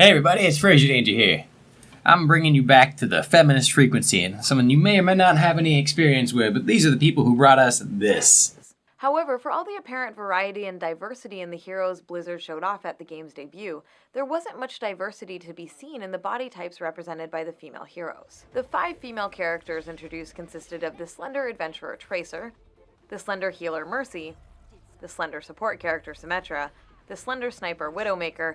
Hey everybody, it's FrazierDanger here. I'm bringing you back to the feminist frequency and someone you may or may not have any experience with, but these are the people who brought us this. However, for all the apparent variety and diversity in the heroes Blizzard showed off at the game's debut, there wasn't much diversity to be seen in the body types represented by the female heroes. The 5 female characters introduced consisted of the slender adventurer Tracer, the slender healer Mercy, the slender support character Symmetra, the slender sniper Widowmaker,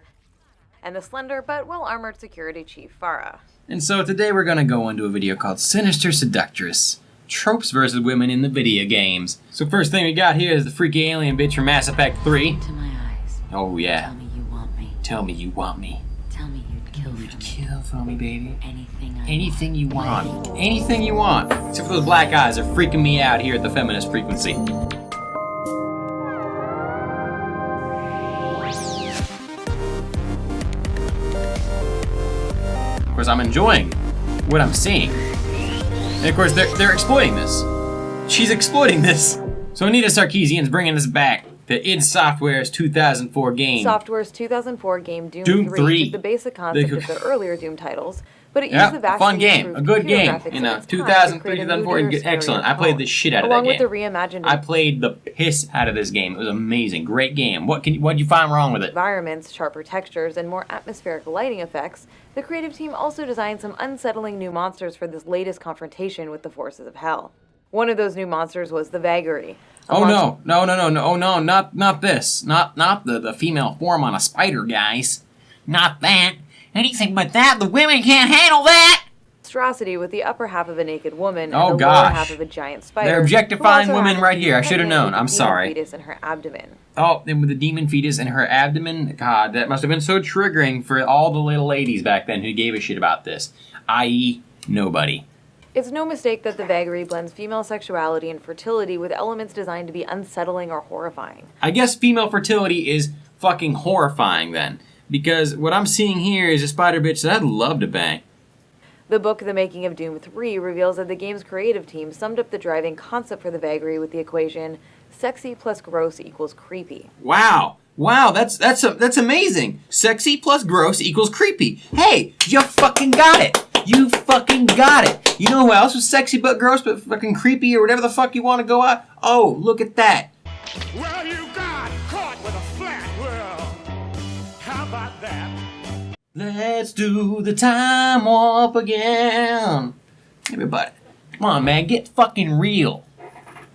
and the slender but well-armored security chief Farah. And so today we're going to go into a video called Sinister Seductress. Tropes versus women in the video games. So first thing we got here is the freaky alien bitch from Mass Effect 3. Into my eyes. Oh yeah. Tell me you want me. Tell me you want me. Tell me you'd kill for me. Kill for me, baby. Anything you want. Anything you want. Except for those black eyes are freaking me out here at the feminist frequency. Of course, I'm enjoying what I'm seeing. And of course, they're exploiting this. She's exploiting this. So Anita Sarkeesian's bringing us back to id Software's 2004 game. Software's 2004 game Doom 3 took the basic concept of their earlier Doom titles, but it used the vastly fun game, a good game. You know, 2003, 2004, excellent. I played the shit out of that game. Along with the reimagined I played the piss out of this game. It was amazing, great game. What'd you find wrong with it? Environments, sharper textures, and more atmospheric lighting effects, the creative team also designed some unsettling new monsters for this latest confrontation with the forces of hell. One of those new monsters was the Vagary. No, not this. Not the female form on a spider, guys. Not that. Anything but that. The women can't handle that. Monstrosity with the upper half of a naked woman and the lower half of a giant spider. They're objectifying women right here. I should have known. I'm sorry. Fetus in her abdomen. Oh, and with the demon fetus in her abdomen. God, that must have been so triggering for all the little ladies back then who gave a shit about this. I.e., nobody. It's no mistake that the Vagary blends female sexuality and fertility with elements designed to be unsettling or horrifying. I guess female fertility is fucking horrifying then. Because what I'm seeing here is a spider bitch that I'd love to bang. The book The Making of Doom 3 reveals that the game's creative team summed up the driving concept for the Vagary with the equation sexy plus gross equals creepy. Wow, that's amazing. Sexy plus gross equals creepy. Hey, you fucking got it. You fucking got it. You know who else was sexy but gross but fucking creepy or whatever the fuck you want to go out? Oh, look at that. Well, you got caught with a flat world. How about that? Let's do the time warp again. Everybody, come on, man, get fucking real.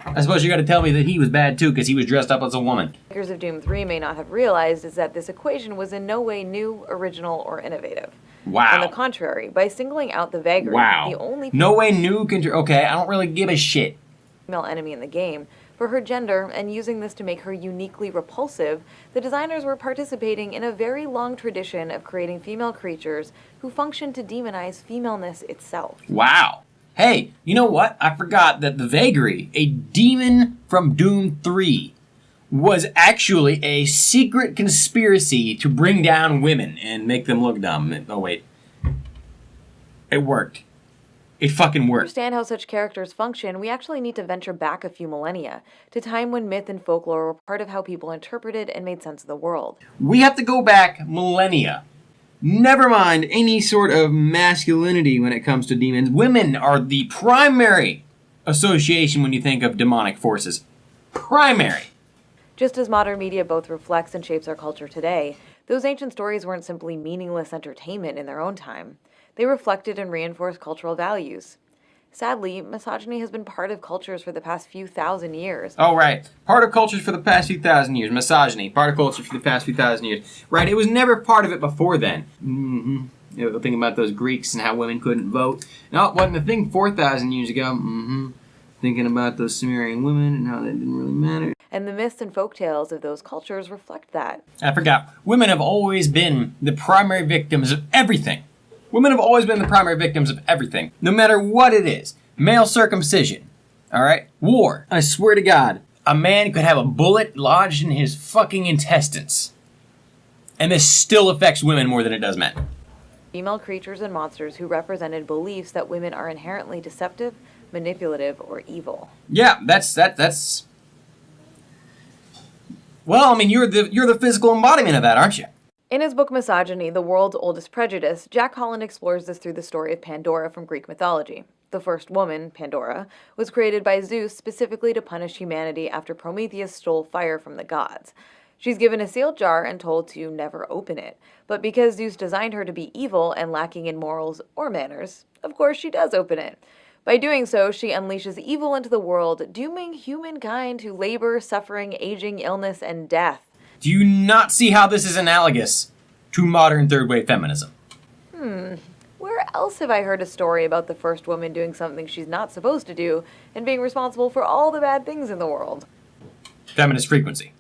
I suppose you gotta tell me that he was bad too because he was dressed up as a woman. Makers of Doom 3 may not have realized is that this equation was in no way new, original, or innovative. Wow. On the contrary, by singling out the Vagary, the only no way new okay, I don't really give a shit. Female enemy in the game, for her gender and using this to make her uniquely repulsive, the designers were participating in a very long tradition of creating female creatures who function to demonize femaleness itself. Wow. Hey, you know what? I forgot that the Vagary, a demon from Doom 3, was actually a secret conspiracy to bring down women and make them look dumb. Oh, wait. It worked. It fucking worked. To understand how such characters function, we actually need to venture back a few millennia, to time when myth and folklore were part of how people interpreted and made sense of the world. We have to go back millennia. Never mind any sort of masculinity when it comes to demons. Women are the primary association when you think of demonic forces. Primary. Just as modern media both reflects and shapes our culture today, those ancient stories weren't simply meaningless entertainment in their own time. They reflected and reinforced cultural values. Sadly, misogyny has been part of cultures for the past few thousand years. Oh, right. Part of cultures for the past few thousand years. Misogyny. Part of culture for the past few thousand years. Right, it was never part of it before then. You know, thinking about those Greeks and how women couldn't vote. No, it wasn't a thing 4,000 years ago. Thinking about those Sumerian women and how that didn't really matter. And the myths and folktales of those cultures reflect that. I forgot. Women have always been the primary victims of everything. Women have always been the primary victims of everything, no matter what it is. Male circumcision, all right? War. I swear to God, a man could have a bullet lodged in his fucking intestines. And this still affects women more than it does men. Female creatures and monsters who represented beliefs that women are inherently deceptive, manipulative, or evil. Yeah, that's Well, I mean, you're the physical embodiment of that, aren't you? In his book Misogyny, The World's Oldest Prejudice, Jack Holland explores this through the story of Pandora from Greek mythology. The first woman, Pandora, was created by Zeus specifically to punish humanity after Prometheus stole fire from the gods. She's given a sealed jar and told to never open it, but because Zeus designed her to be evil and lacking in morals or manners, of course she does open it. By doing so, she unleashes evil into the world, dooming humankind to labor, suffering, aging, illness, and death. Do you not see how this is analogous to modern third-wave feminism? Where else have I heard a story about the first woman doing something she's not supposed to do and being responsible for all the bad things in the world? Feminist frequency.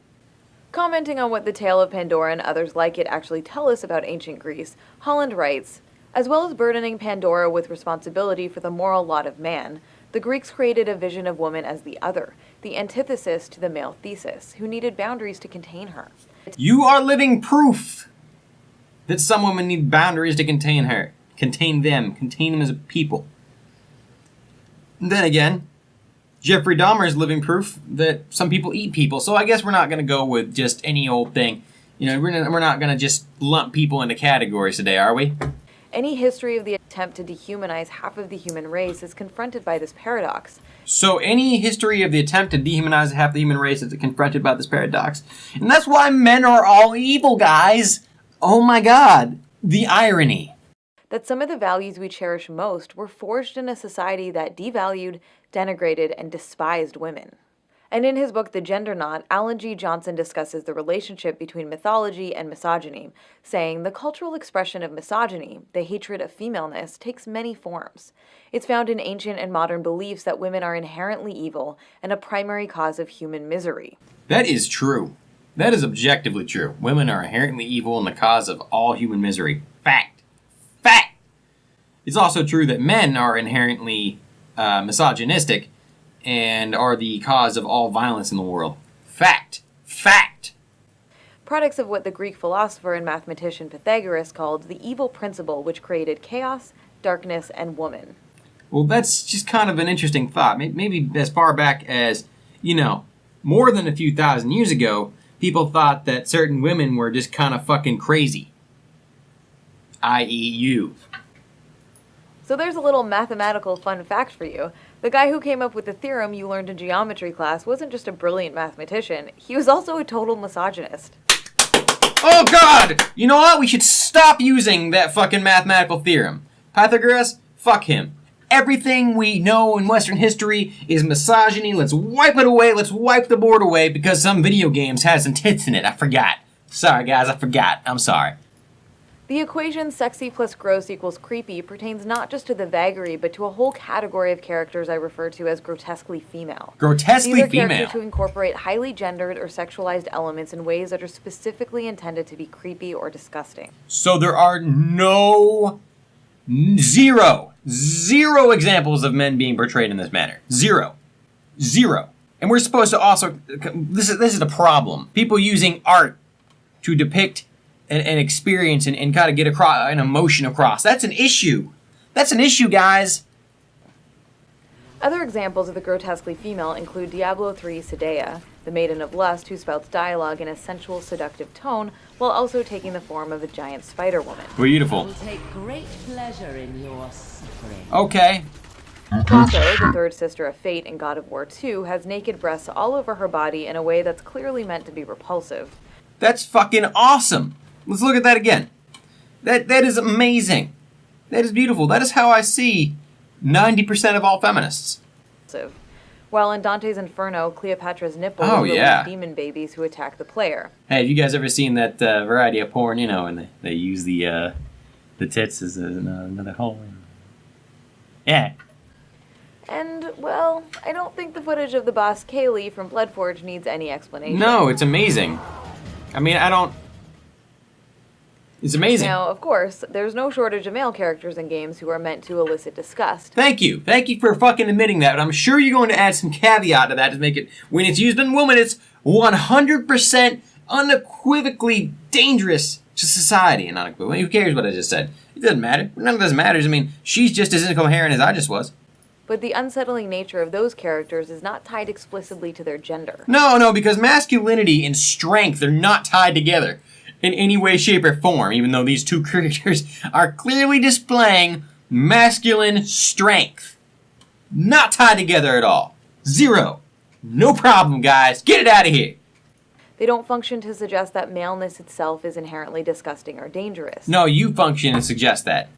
Commenting on what the tale of Pandora and others like it actually tell us about ancient Greece, Holland writes, as well as burdening Pandora with responsibility for the moral lot of man, the Greeks created a vision of woman as the other, the antithesis to the male thesis, who needed boundaries to contain her. You are living proof that some women need boundaries to contain her, contain them as a people. And then again, Jeffrey Dahmer is living proof that some people eat people, so I guess we're not going to go with just any old thing. You know, we're not going to just lump people into categories today, are we? Any history of the attempt to dehumanize half of the human race is confronted by this paradox. So any history of the attempt to dehumanize half the human race is confronted by this paradox. And that's why men are all evil, guys. Oh my god. The irony. That some of the values we cherish most were forged in a society that devalued, denigrated, and despised women. And in his book, The Gender Knot, Alan G. Johnson discusses the relationship between mythology and misogyny, saying the cultural expression of misogyny, the hatred of femaleness, takes many forms. It's found in ancient and modern beliefs that women are inherently evil and a primary cause of human misery. That is true. That is objectively true. Women are inherently evil and the cause of all human misery. Fact. Fact! It's also true that men are inherently misogynistic and are the cause of all violence in the world. Fact. Fact. Products of what the Greek philosopher and mathematician Pythagoras called the evil principle which created chaos, darkness, and woman. Well, that's just kind of an interesting thought. Maybe as far back as, more than a few thousand years ago, people thought that certain women were just kind of fucking crazy. I.e. you. So there's a little mathematical fun fact for you. The guy who came up with the theorem you learned in geometry class wasn't just a brilliant mathematician, he was also a total misogynist. Oh god! You know what? We should stop using that fucking mathematical theorem. Pythagoras, fuck him. Everything we know in Western history is misogyny. Let's wipe it away. Let's wipe the board away because some video games has some tits in it. I forgot. Sorry guys, I forgot. I'm sorry. The equation sexy plus gross equals creepy pertains not just to the vagary, but to a whole category of characters I refer to as grotesquely female. Grotesquely These are female. characters who incorporate highly gendered or sexualized elements in ways that are specifically intended to be creepy or disgusting. So there are zero examples of men being portrayed in this manner. Zero. And we're supposed to also, this is the problem. People using art to depict an experience and kind of get across an emotion across. That's an issue. That's an issue, guys. Other examples of the grotesquely female include Diablo III Sedea, the Maiden of Lust who spouts dialogue in a sensual, seductive tone while also taking the form of a giant spider woman. Beautiful. will take great pleasure in your suffering. Okay. Clotho, the third sister of Fate in God of War II, has naked breasts all over her body in a way that's clearly meant to be repulsive. That's fucking awesome. Let's look at that again. That is amazing. That is beautiful. That is how I see 90% of all feminists. While in Dante's Inferno, Cleopatra's nipples Oh, release yeah. demon babies who attack the player. Hey, have you guys ever seen that variety of porn, and they use the tits as another hole? Yeah. And, well, I don't think the footage of the boss Kaylee from Bloodforge needs any explanation. No, it's amazing. I mean, It's amazing. Now, of course, there's no shortage of male characters in games who are meant to elicit disgust. Thank you. Thank you for fucking admitting that. But I'm sure you're going to add some caveat to that to make it, when it's used in women, it's 100% unequivocally dangerous to society. And unequivocally, who cares what I just said? It doesn't matter. None of this matters. I mean, she's just as incoherent as I just was. But the unsettling nature of those characters is not tied explicitly to their gender. No, because masculinity and strength are not tied together. in any way, shape, or form, even though these two creatures are clearly displaying masculine strength. Not tied together at all. Zero. No problem, guys. Get it out of here. They don't function to suggest that maleness itself is inherently disgusting or dangerous. No, you function and suggest that.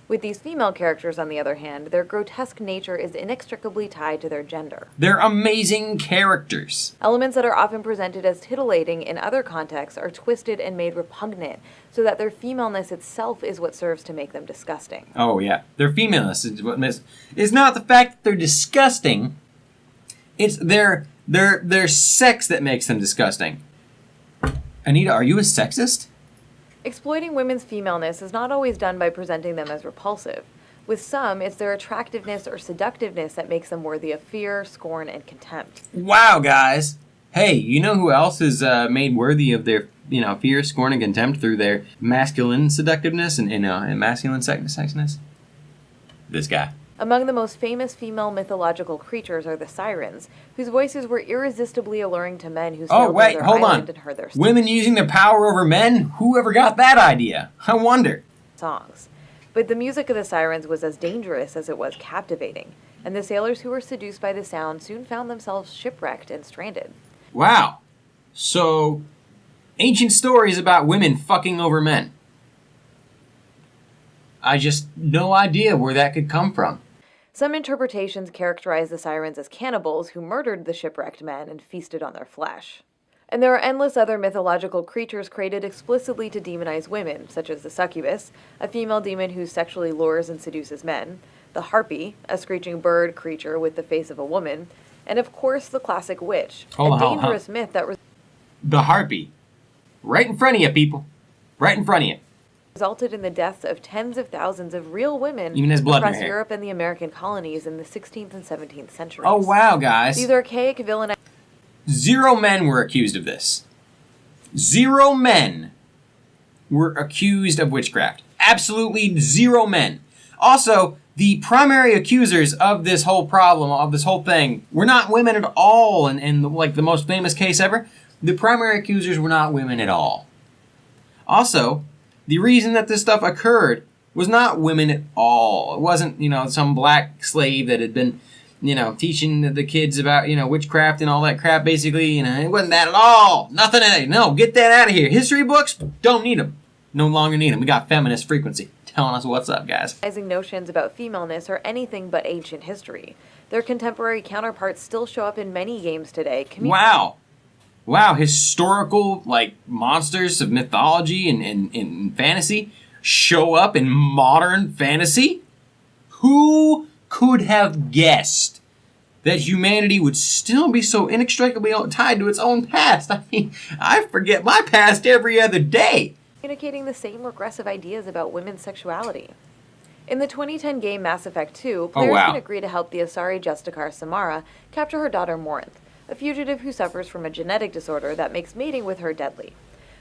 With these female characters, on the other hand, their grotesque nature is inextricably tied to their gender. They're amazing characters. Elements that are often presented as titillating in other contexts are twisted and made repugnant, so that their femaleness itself is what serves to make them disgusting. Oh, yeah. Their femaleness is what it's not the fact that they're disgusting. It's their sex that makes them disgusting. Anita, are you a sexist? Exploiting women's femaleness is not always done by presenting them as repulsive. With some, it's their attractiveness or seductiveness that makes them worthy of fear, scorn, and contempt. Wow, guys. Hey, you know who else is made worthy of their, fear, scorn, and contempt through their masculine seductiveness and masculine sexiness? This guy. Among the most famous female mythological creatures are the sirens, whose voices were irresistibly alluring to men who sailed over their island and heard their women using their power over men? Whoever got that idea? I wonder. Songs. But the music of the sirens was as dangerous as it was captivating, and the sailors who were seduced by the sound soon found themselves shipwrecked and stranded. Wow. So, ancient stories about women fucking over men. I just no idea where that could come from. Some interpretations characterize the sirens as cannibals who murdered the shipwrecked men and feasted on their flesh. And there are endless other mythological creatures created explicitly to demonize women, such as the succubus, a female demon who sexually lures and seduces men, the harpy, a screeching bird creature with the face of a woman, and of course the classic witch, a dangerous myth that the harpy. Right in front of you, people. Right in front of you. Resulted in the deaths of tens of thousands of real women even has blood across Europe and the American colonies in the 16th and 17th centuries. Oh, wow, guys. These archaic villainous... 0 men were accused of this. 0 men were accused of witchcraft. Absolutely 0 men. Also, the primary accusers of this whole problem, of this whole thing, were not women at all. In the most famous case ever, the primary accusers were not women at all. Also, the reason that this stuff occurred was not women at all. It wasn't, some black slave that had been, teaching the kids about, witchcraft and all that crap, basically. It wasn't that at all. Nothing. No, get that out of here. History books, don't need them. No longer need them. We got feminist frequency telling us what's up, guys. Notions about femaleness are anything but ancient history. Their contemporary counterparts still show up in many games today. Wow, historical, monsters of mythology and fantasy show up in modern fantasy? Who could have guessed that humanity would still be so inextricably tied to its own past? I mean, I forget my past every other day. Communicating the same regressive ideas about women's sexuality. In the 2010 game Mass Effect 2, players can agree to help the Asari Justicar Samara capture her daughter Morinth, a fugitive who suffers from a genetic disorder that makes mating with her deadly.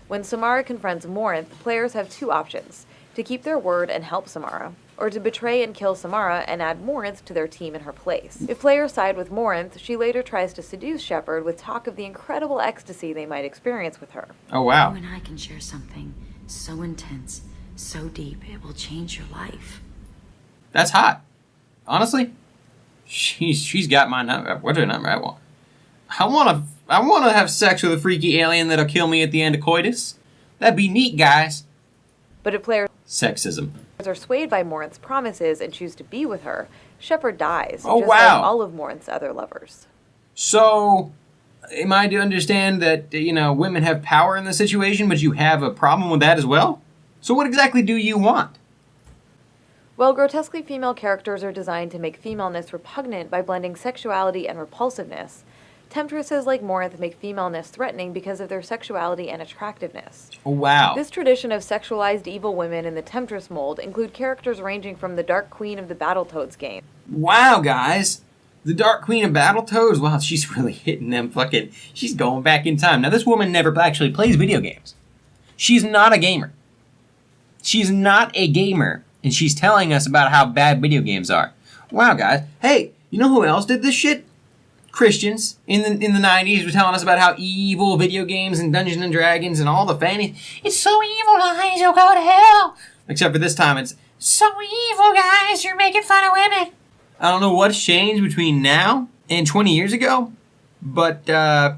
When Samara confronts Morinth, players have 2 options: to keep their word and help Samara, or to betray and kill Samara and add Morinth to their team in her place. If players side with Morinth, she later tries to seduce Shepard with talk of the incredible ecstasy they might experience with her. Oh, wow. You and I can share something so intense, so deep, it will change your life. That's hot. Honestly, she's got my number. What's her number? I want to have sex with a freaky alien that'll kill me at the end of coitus. That'd be neat, guys. But if players sexism are swayed by Morinth's promises and choose to be with her, Shepard dies, like all of Morinth's other lovers. So, am I to understand that, women have power in the situation, but you have a problem with that as well? So what exactly do you want? Well, grotesquely female characters are designed to make femaleness repugnant by blending sexuality and repulsiveness. Temptresses like Morinth make femaleness threatening because of their sexuality and attractiveness. Oh, wow. This tradition of sexualized evil women in the Temptress mold include characters ranging from the Dark Queen of the Battletoads game. Wow, guys. The Dark Queen of Battletoads? Wow, she's really hitting them she's going back in time. Now, this woman never actually plays video games. She's not a gamer. She's not a gamer. And she's telling us about how bad video games are. Wow, guys. Hey, you know who else did this shit? Christians in the 90s were telling us about how evil video games and Dungeons and Dragons and all the fantasy. It's so evil, guys, you'll go to hell. Except for this time, it's so evil, guys, you're making fun of women. I don't know what's changed between now and 20 years ago, but I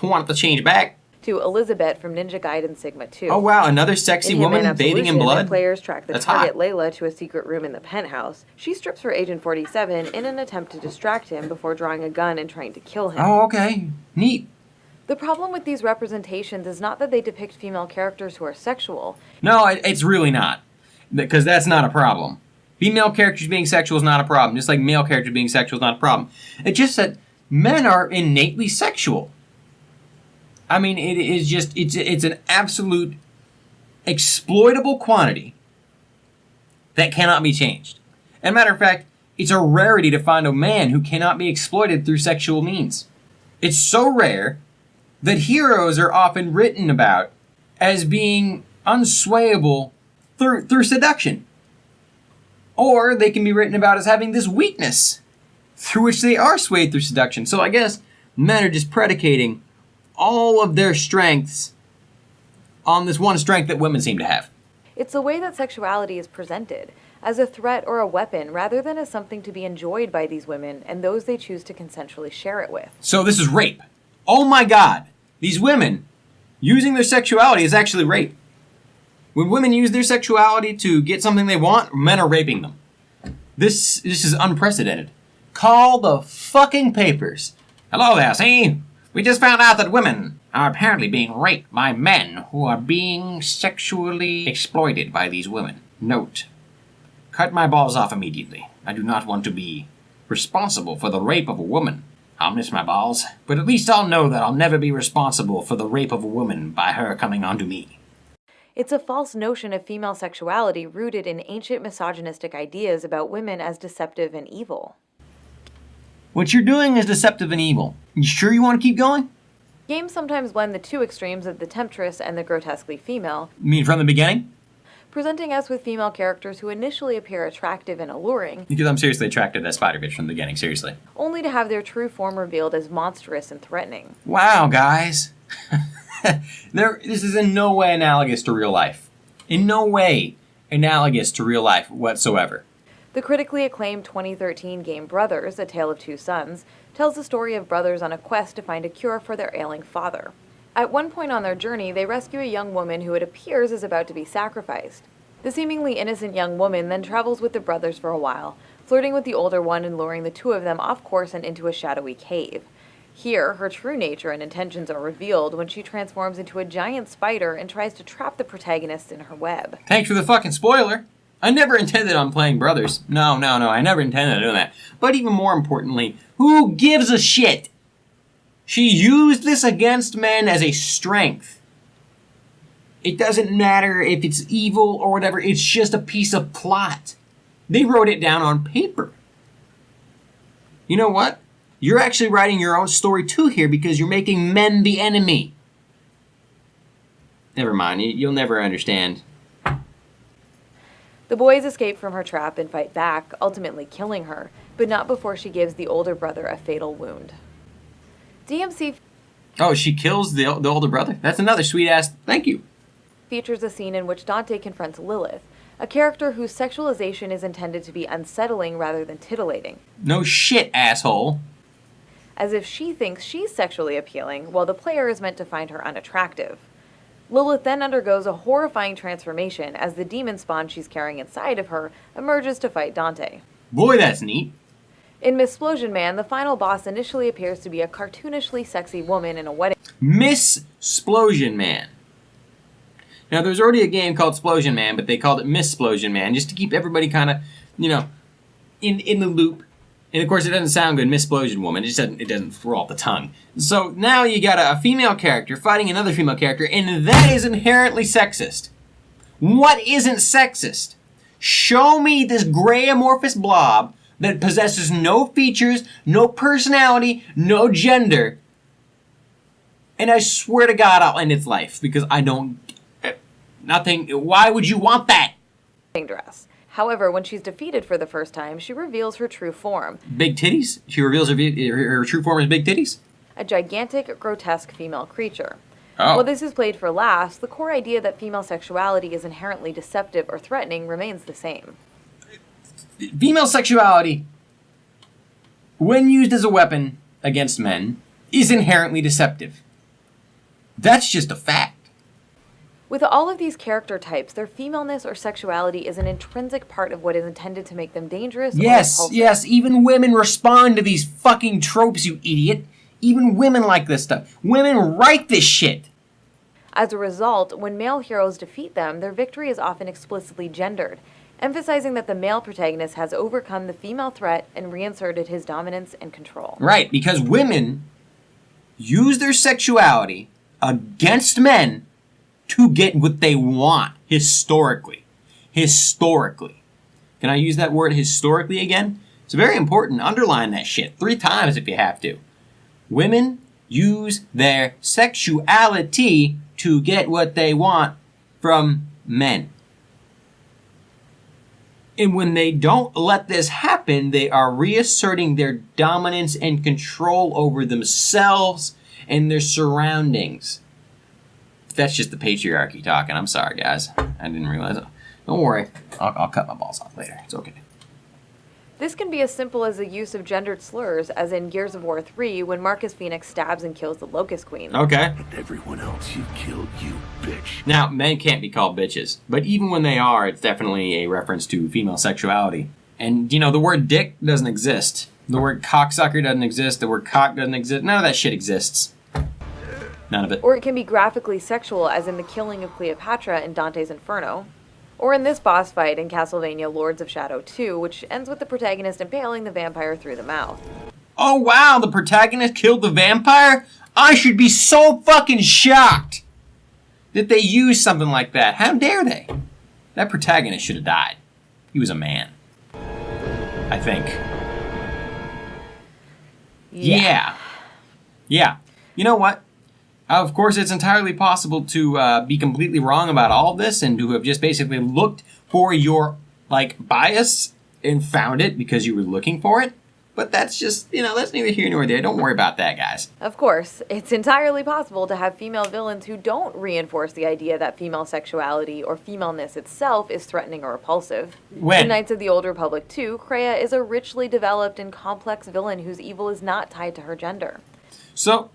want it to change back. To Elizabeth from Ninja Gaiden Sigma 2. Oh wow, another sexy woman bathing in blood? Players track the That's target hot. Layla to a secret room in the penthouse. She strips for Agent 47 in an attempt to distract him before drawing a gun and trying to kill him. Oh, okay. Neat. The problem with these representations is not that they depict female characters who are sexual. No, it's really not. Because that's not a problem. Female characters being sexual is not a problem, just like male characters being sexual is not a problem. It's just that men are innately sexual. I mean, it is just, it's an absolute exploitable quantity that cannot be changed. As a matter of fact, it's a rarity to find a man who cannot be exploited through sexual means. It's so rare that heroes are often written about as being unswayable through seduction. Or they can be written about as having this weakness through which they are swayed through seduction. So I guess men are just predicating all of their strengths on this one strength that women seem to have. It's the way that sexuality is presented, as a threat or a weapon, rather than as something to be enjoyed by these women and those they choose to consensually share it with. So this is rape. Oh my God. These women using their sexuality is actually rape. When women use their sexuality to get something they want, men are raping them. This is unprecedented. Call the fucking papers. Hello there, see? We just found out that women are apparently being raped by men who are being sexually exploited by these women. Note, cut my balls off immediately. I do not want to be responsible for the rape of a woman. I'll miss my balls, but at least I'll know that I'll never be responsible for the rape of a woman by her coming onto me. It's a false notion of female sexuality rooted in ancient misogynistic ideas about women as deceptive and evil. What you're doing is deceptive and evil. You sure you want to keep going? Games sometimes blend the two extremes of the temptress and the grotesquely female, You mean from the beginning? presenting us with female characters who initially appear attractive and alluring, Because I'm seriously attracted to Spider Bitch from the beginning, seriously. only to have their true form revealed as monstrous and threatening. Wow, guys. This is in no way analogous to real life. In no way analogous to real life whatsoever. The critically acclaimed 2013 game Brothers, A Tale of Two Sons, tells the story of brothers on a quest to find a cure for their ailing father. At one point on their journey, they rescue a young woman who it appears is about to be sacrificed. The seemingly innocent young woman then travels with the brothers for a while, flirting with the older one and luring the two of them off course and into a shadowy cave. Here, her true nature and intentions are revealed when she transforms into a giant spider and tries to trap the protagonist in her web. Thanks for the fucking spoiler. I never intended on playing Brothers. No, I never intended on doing that. But even more importantly, who gives a shit? She used this against men as a strength. It doesn't matter if it's evil or whatever, it's just a piece of plot. They wrote it down on paper. You know what? You're actually writing your own story too here because you're making men the enemy. Never mind, you'll never understand. The boys escape from her trap and fight back, ultimately killing her, but not before she gives the older brother a fatal wound. DMC Oh, she kills the older brother? That's another sweet-ass thank you. features a scene in which Dante confronts Lilith, a character whose sexualization is intended to be unsettling rather than titillating, No shit, asshole. as if she thinks she's sexually appealing, while the player is meant to find her unattractive. Lilith then undergoes a horrifying transformation as the demon spawn she's carrying inside of her emerges to fight Dante. Boy, that's neat. In Missplosion Man, the final boss initially appears to be a cartoonishly sexy woman in a wedding Missplosion Man. Now, there's already a game called Splosion Man, but they called it Missplosion Man, just to keep everybody kind of, in the loop. And of course, it doesn't sound good, Missplosion Woman. It doesn't roll off the tongue. So now you got a female character fighting another female character, and that is inherently sexist. What isn't sexist? Show me this gray amorphous blob that possesses no features, no personality, no gender, and I swear to God I'll end its life, because I don't... Nothing... Why would you want that? dress. However, when she's defeated for the first time, she reveals her true form. Big titties? She reveals her true form as big titties? A gigantic, grotesque female creature. Oh. While this is played for laughs, the core idea that female sexuality is inherently deceptive or threatening remains the same. Female sexuality, when used as a weapon against men, is inherently deceptive. That's just a fact. With all of these character types, their femaleness or sexuality is an intrinsic part of what is intended to make them dangerous or repulsive. Yes, even women respond to these fucking tropes, you idiot. Even women like this stuff. Women write this shit. As a result, when male heroes defeat them, their victory is often explicitly gendered, emphasizing that the male protagonist has overcome the female threat and reinserted his dominance and control. Right, because women use their sexuality against men to get what they want, historically. Historically. Can I use that word historically again? It's very important. Underline that shit 3 times if you have to. Women use their sexuality to get what they want from men. And when they don't let this happen, they are reasserting their dominance and control over themselves and their surroundings. That's just the patriarchy talking. I'm sorry, guys. I didn't realize it. Don't worry. I'll cut my balls off later. It's okay. This can be as simple as the use of gendered slurs, as in Gears of War 3, when Marcus Phoenix stabs and kills the Locust Queen. Okay. And everyone else you killed, you bitch. Now, men can't be called bitches. But even when they are, it's definitely a reference to female sexuality. And, you know, the word dick doesn't exist. The word cocksucker doesn't exist. The word cock doesn't exist. None of that shit exists. None of it. Or it can be graphically sexual, as in the killing of Cleopatra in Dante's Inferno. Or in this boss fight in Castlevania Lords of Shadow 2, which ends with the protagonist impaling the vampire through the mouth. Oh wow, the protagonist killed the vampire? I should be so fucking shocked that they used something like that. How dare they? That protagonist should have died. He was a man. I think. Yeah. You know what? Of course, it's entirely possible to be completely wrong about all of this and to have just basically looked for your, bias and found it because you were looking for it. But that's just, that's neither here nor there. Don't worry about that, guys. Of course, it's entirely possible to have female villains who don't reinforce the idea that female sexuality or femaleness itself is threatening or repulsive. When? In Knights of the Old Republic 2, Kreia is a richly developed and complex villain whose evil is not tied to her gender. So,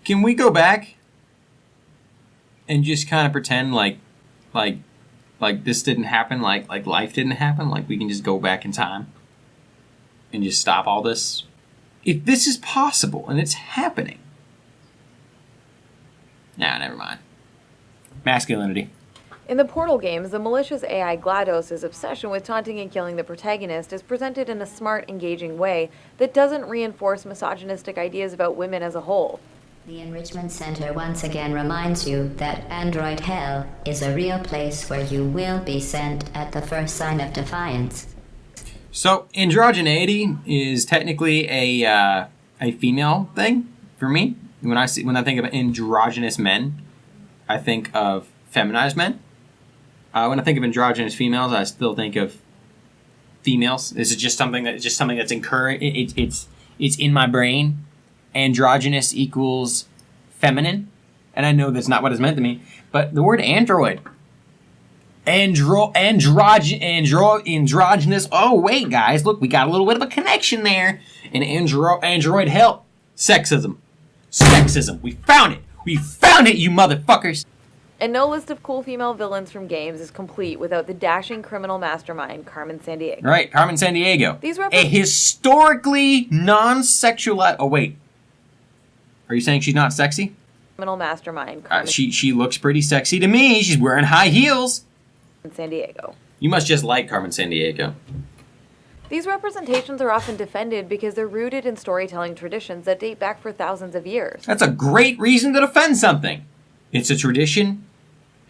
can we go back and just kind of pretend like this didn't happen, like life didn't happen, like we can just go back in time and just stop all this? If this is possible and it's happening. Nah, never mind. Masculinity. In the Portal games, the malicious AI GLaDOS' obsession with taunting and killing the protagonist is presented in a smart, engaging way that doesn't reinforce misogynistic ideas about women as a whole. The Enrichment Center once again reminds you that Android Hell is a real place where you will be sent at the first sign of defiance. So, androgeneity is technically a female thing for me. When I think of androgynous men, I think of feminized men. When I think of androgynous females, I still think of females. This is just something that's encouraged. It's in my brain. Androgynous equals feminine, and I know that's not what it's meant to mean, but the word android, androgynous, oh wait guys, look, we got a little bit of a connection there, and android hell, sexism, we found it, you motherfuckers. And no list of cool female villains from games is complete without the dashing criminal mastermind Carmen Sandiego. Right, Carmen Sandiego. These a historically non-sexual, oh wait. Are you saying she's not sexy? Criminal mastermind. Carmen she looks pretty sexy to me. She's wearing high heels. Sandiego. You must just like Carmen Sandiego. These representations are often defended because they're rooted in storytelling traditions that date back for thousands of years. That's a great reason to defend something. It's a tradition.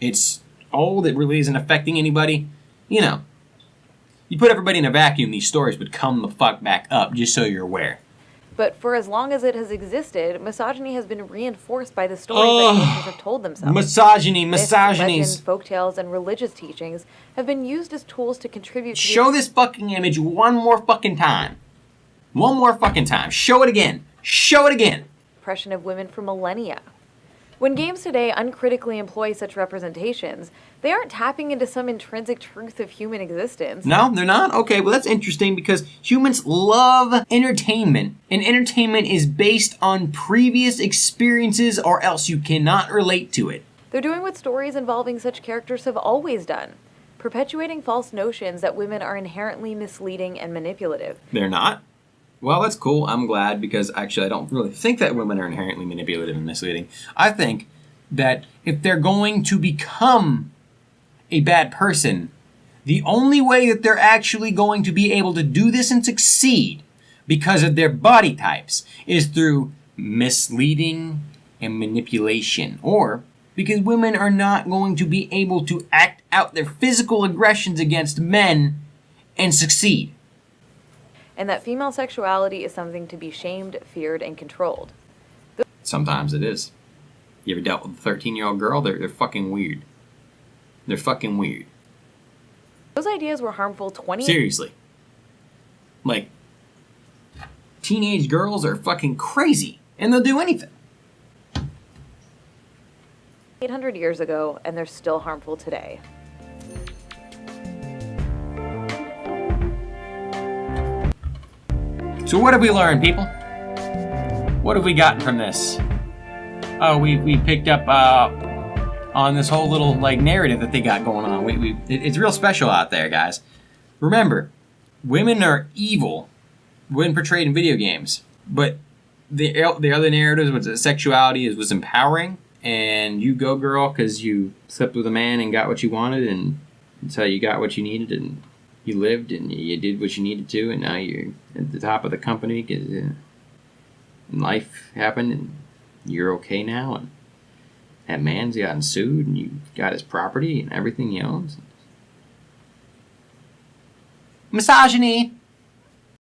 It's old. It really isn't affecting anybody. You put everybody in a vacuum, these stories would come the fuck back up, just so you're aware. But for as long as it has existed, misogyny has been reinforced by the stories that cultures have told themselves. Misogyny, Myths, misogyny. legends, folktales, and religious teachings have been used as tools to contribute to Show this fucking image one more fucking time. One more fucking time. Show it again. Show it again. oppression of women for millennia. When games today uncritically employ such representations, they aren't tapping into some intrinsic truth of human existence. No, they're not? Okay, well that's interesting because humans love entertainment, and entertainment is based on previous experiences or else you cannot relate to it. They're doing what stories involving such characters have always done, perpetuating false notions that women are inherently misleading and manipulative. They're not? Well, that's cool. I'm glad because actually I don't really think that women are inherently manipulative and misleading. I think that if they're going to become a bad person, the only way that they're actually going to be able to do this and succeed because of their body types is through misleading and manipulation, or because women are not going to be able to act out their physical aggressions against men and succeed. And that female sexuality is something to be shamed, feared, and controlled. Sometimes it is. You ever dealt with a 13-year-old girl? They're fucking weird. They're fucking weird. Those ideas were harmful 20 Seriously. Like, teenage girls are fucking crazy, and they'll do anything. 800 years ago, and they're still harmful today. So what have we learned, people? What have we gotten from this? Oh, we picked up on this whole little like narrative that they got going on. It's real special out there, guys. Remember, women are evil when portrayed in video games, but the other narratives was that sexuality was empowering, and you go girl because you slept with a man and got what you wanted, and that's how you got what you needed, and you lived and you did what you needed to, and now you're at the top of the company because life happened and you're okay now, and that man's gotten sued and you got his property and everything he owns. Misogyny!